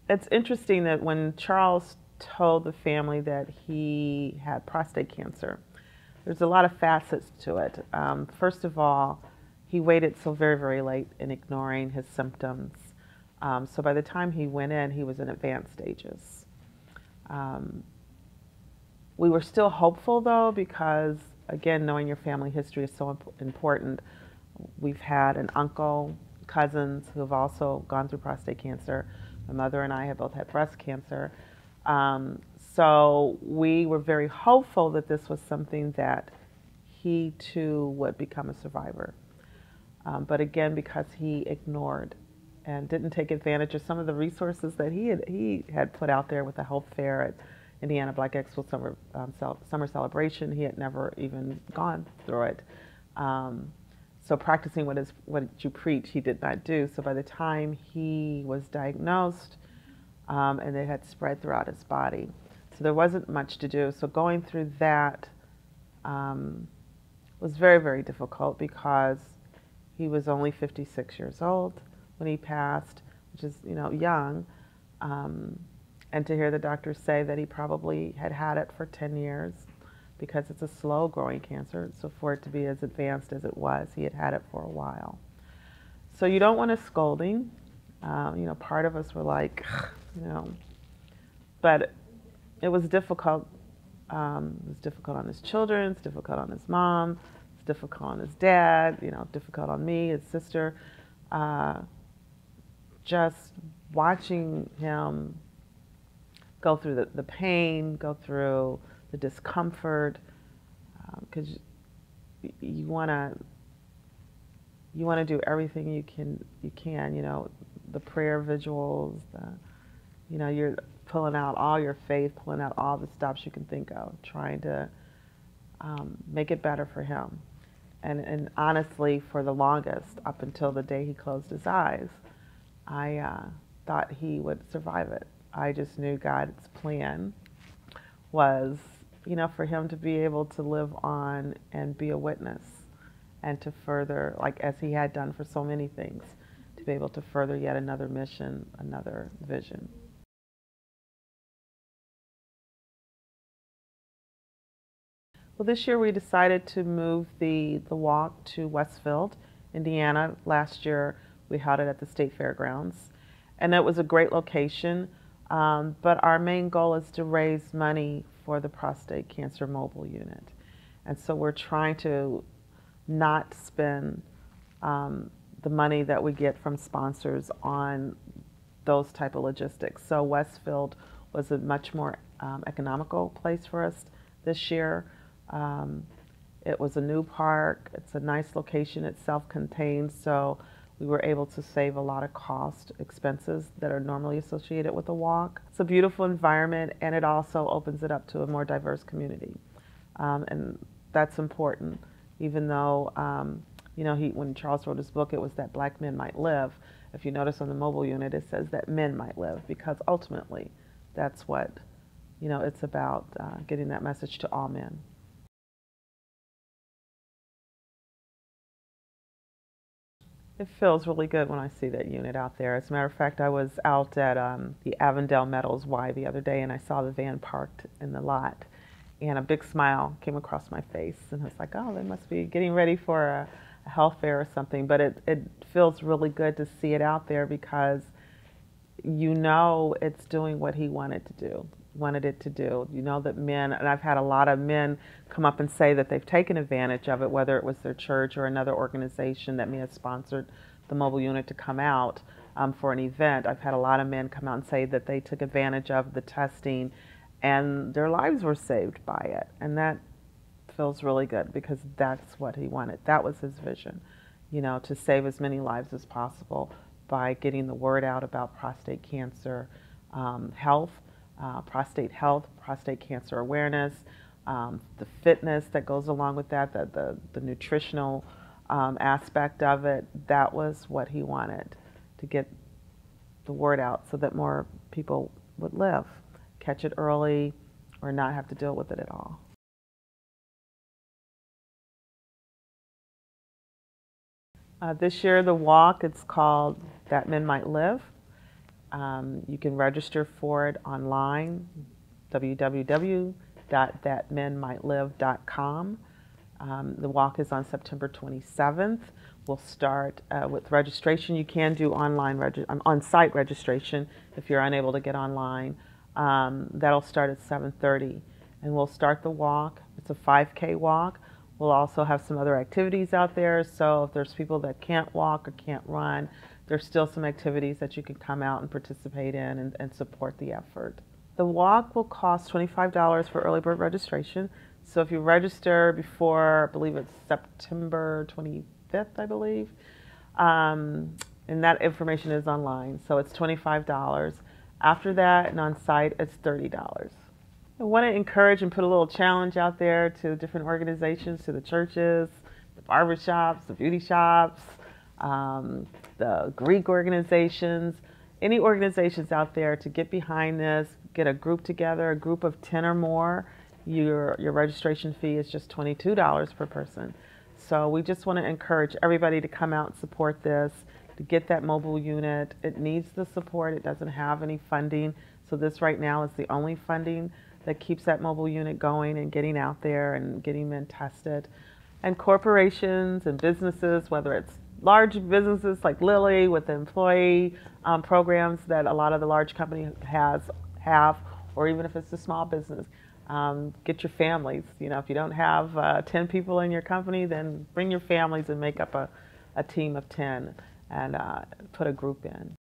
It's interesting that when Charles told the family that he had prostate cancer, there's a lot of facets to it. First of all, he waited so very, very late in ignoring his symptoms. So by the time he went in, he was in advanced stages. Um, we were still hopeful though, because again, knowing your family history is so important. We've had an uncle, cousins who have also gone through prostate cancer. My mother and I have both had breast cancer. So we were very hopeful that this was something that he too would become a survivor. But again, because he ignored and didn't take advantage of some of the resources that he had put out there with the health fair at Indiana Black Expo summer celebration, he had never even gone through it. So practicing what you preach, he did not do. So by the time he was diagnosed, and it had spread throughout his body, so there wasn't much to do. So going through that um, was very, very difficult because he was only 56 years old when he passed, which is, young. Um, and to hear the doctors say that he probably had had it for 10 years because it's a slow growing cancer. So for it to be as advanced as it was, he had had it for a while. So you don't want to scolding. Part of us were like, you know, but it was difficult. It was difficult on his children, it's difficult on his mom, it's difficult on his dad, difficult on me, his sister. Uh, just watching him go through the pain, go through the discomfort, because you want to do everything you can. The prayer visuals, you're pulling out all your faith, pulling out all the stops you can think of, trying to make it better for him. And honestly, for the longest, up until the day he closed his eyes, I thought he would survive it. I just knew God's plan was, for him to be able to live on and be a witness and to further, like as he had done for so many things, to be able to further yet another mission, another vision. Well, this year we decided to move the walk to Westfield, Indiana. Last year we held it at the State Fairgrounds, and it was a great location. But our main goal is to raise money for the prostate cancer mobile unit, and so we're trying to not spend the money that we get from sponsors on those type of logistics. So Westfield was a much more economical place for us this year. Um, it was a new park. It's a nice location. It's self-contained, so we were able to save a lot of cost expenses that are normally associated with a walk. It's a beautiful environment, and it also opens it up to a more diverse community, and that's important. Even though when Charles wrote his book, it was that black men might live. If you notice on the mobile unit, it says that men might live, because ultimately, that's what it's about, getting that message to all men. It feels really good when I see that unit out there. As a matter of fact, I was out at the Avondale Metals Y the other day, and I saw the van parked in the lot, and a big smile came across my face, and I was like, oh, they must be getting ready for a health fair or something. But it feels really good to see it out there, because it's doing what he wanted it to do. That men, and I've had a lot of men come up and say that they've taken advantage of it, whether it was their church or another organization that may have sponsored the mobile unit to come out for an event. I've had a lot of men come out and say that they took advantage of the testing and their lives were saved by it. And that feels really good, because that's what he wanted. That was his vision, to save as many lives as possible by getting the word out about prostate cancer health, prostate cancer awareness, the fitness that goes along with that, the nutritional aspect of it. That was what he wanted, to get the word out so that more people would live, catch it early, or not have to deal with it at all. This year, the walk, it's called That Men Might Live. You can register for it online, www.thatmenmightlive.com. The walk is on September 27th. We'll start with registration. You can do on-site registration if you're unable to get online. That'll start at 7:30, and we'll start the walk. It's a 5K walk. We'll also have some other activities out there, so if there's people that can't walk or can't run, there's still some activities that you can come out and participate in and support the effort. The walk will cost $25 for early bird registration. So if you register before, I believe it's September 25th, I believe, and that information is online, so it's $25. After that and on site, it's $30. I want to encourage and put a little challenge out there to different organizations, to the churches, the barbershops, the beauty shops, the Greek organizations, any organizations out there to get behind this, get a group together, a group of 10 or more. Your registration fee is just $22 per person. So we just want to encourage everybody to come out and support this, to get that mobile unit. It needs the support. It doesn't have any funding. So this right now is the only funding that keeps that mobile unit going and getting out there and getting men tested. And corporations and businesses, whether it's large businesses like Lilly with the employee programs that a lot of the large companies have, or even if it's a small business, get your families. You know, if you don't have 10 people in your company, then bring your families and make up a team of 10 and put a group in.